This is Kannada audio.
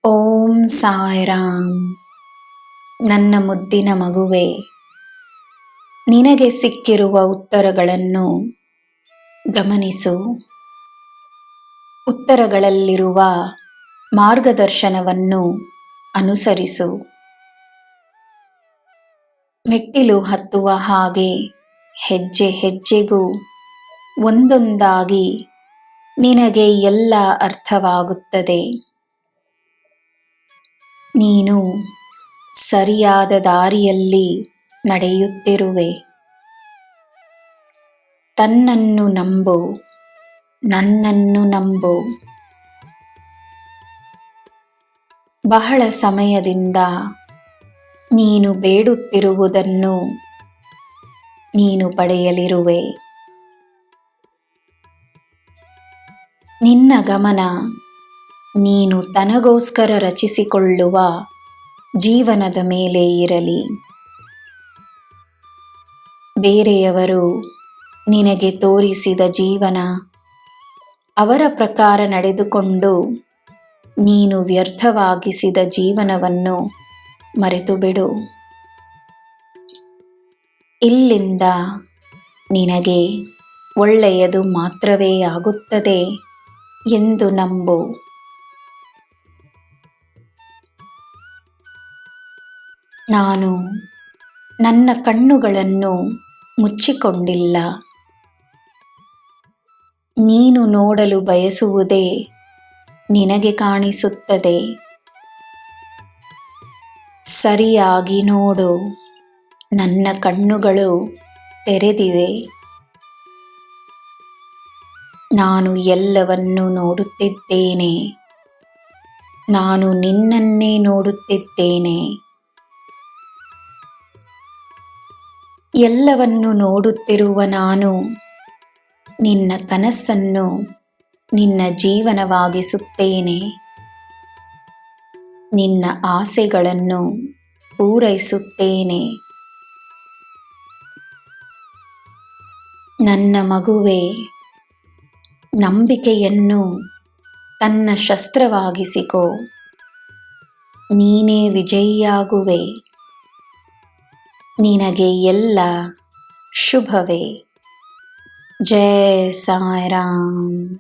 ಓಂ ಸಾಯಿರಾಮ್. ನನ್ನ ಮುದ್ದಿನ ಮಗುವೆ, ನಿನಗೆ ಸಿಕ್ಕಿರುವ ಉತ್ತರಗಳನ್ನು ಗಮನಿಸು. ಉತ್ತರಗಳಲ್ಲಿರುವ ಮಾರ್ಗದರ್ಶನವನ್ನು ಅನುಸರಿಸು. ಮೆಟ್ಟಿಲು ಹತ್ತುವ ಹಾಗೆ ಹೆಜ್ಜೆ ಹೆಜ್ಜೆಗೂ ಒಂದೊಂದಾಗಿ ನಿನಗೆ ಎಲ್ಲ ಅರ್ಥವಾಗುತ್ತದೆ. ನೀನು ಸರಿಯಾದ ದಾರಿಯಲ್ಲಿ ನಡೆಯುತ್ತಿರುವೆ. ತನ್ನನ್ನು ನಂಬು, ನನ್ನನ್ನು ನಂಬು. ಬಹಳ ಸಮಯದಿಂದ ನೀನು ಬೇಡುತ್ತಿರುವುದನ್ನು ನೀನು ಪಡೆಯಲಿರುವೆ. ನಿನ್ನ ಗಮನ ನೀನು ತನಗೋಸ್ಕರ ರಚಿಸಿಕೊಳ್ಳುವ ಜೀವನದ ಮೇಲೆ ಇರಲಿ. ಬೇರೆಯವರು ನಿನಗೆ ತೋರಿಸಿದ ಜೀವನ, ಅವರ ಪ್ರಕಾರ ನಡೆದುಕೊಂಡು ನೀನು ವ್ಯರ್ಥವಾಗಿಸಿದ ಜೀವನವನ್ನು ಮರೆತುಬಿಡು. ಇಲ್ಲಿಂದ ನಿನಗೆ ಒಳ್ಳೆಯದು ಮಾತ್ರವೇ ಆಗುತ್ತದೆ ಎಂದು ನಂಬು. ನಾನು ನನ್ನ ಕಣ್ಣುಗಳನ್ನು ಮುಚ್ಚಿಕೊಂಡಿಲ್ಲ. ನೀನು ನೋಡಲು ಬಯಸುವುದೇ ನಿನಗೆ ಕಾಣಿಸುತ್ತದೆ. ಸರಿಯಾಗಿ ನೋಡು. ನನ್ನ ಕಣ್ಣುಗಳು ತೆರೆದಿವೆ. ನಾನು ಎಲ್ಲವನ್ನೂ ನೋಡುತ್ತಿದ್ದೇನೆ. ನಾನು ನಿನ್ನನ್ನೇ ನೋಡುತ್ತಿದ್ದೇನೆ. ಎಲ್ಲವನ್ನು ನೋಡುತ್ತಿರುವ ನಾನು ನಿನ್ನ ಕನಸನ್ನು ನಿನ್ನ ಜೀವನವಾಗಿಸುತ್ತೇನೆ. ನಿನ್ನ ಆಸೆಗಳನ್ನು ಪೂರೈಸುತ್ತೇನೆ. ನನ್ನ ಮಗುವೆ, ನಂಬಿಕೆಯನ್ನು ತನ್ನ ಶಸ್ತ್ರವಾಗಿಸಿಕೋ. ನೀನೇ ವಿಜಯಿಯಾಗುವೆ. ನಿನಗೆ ಎಲ್ಲ ಶುಭವೇ. ಜೈ ಸಾಯಿರಾಮ್.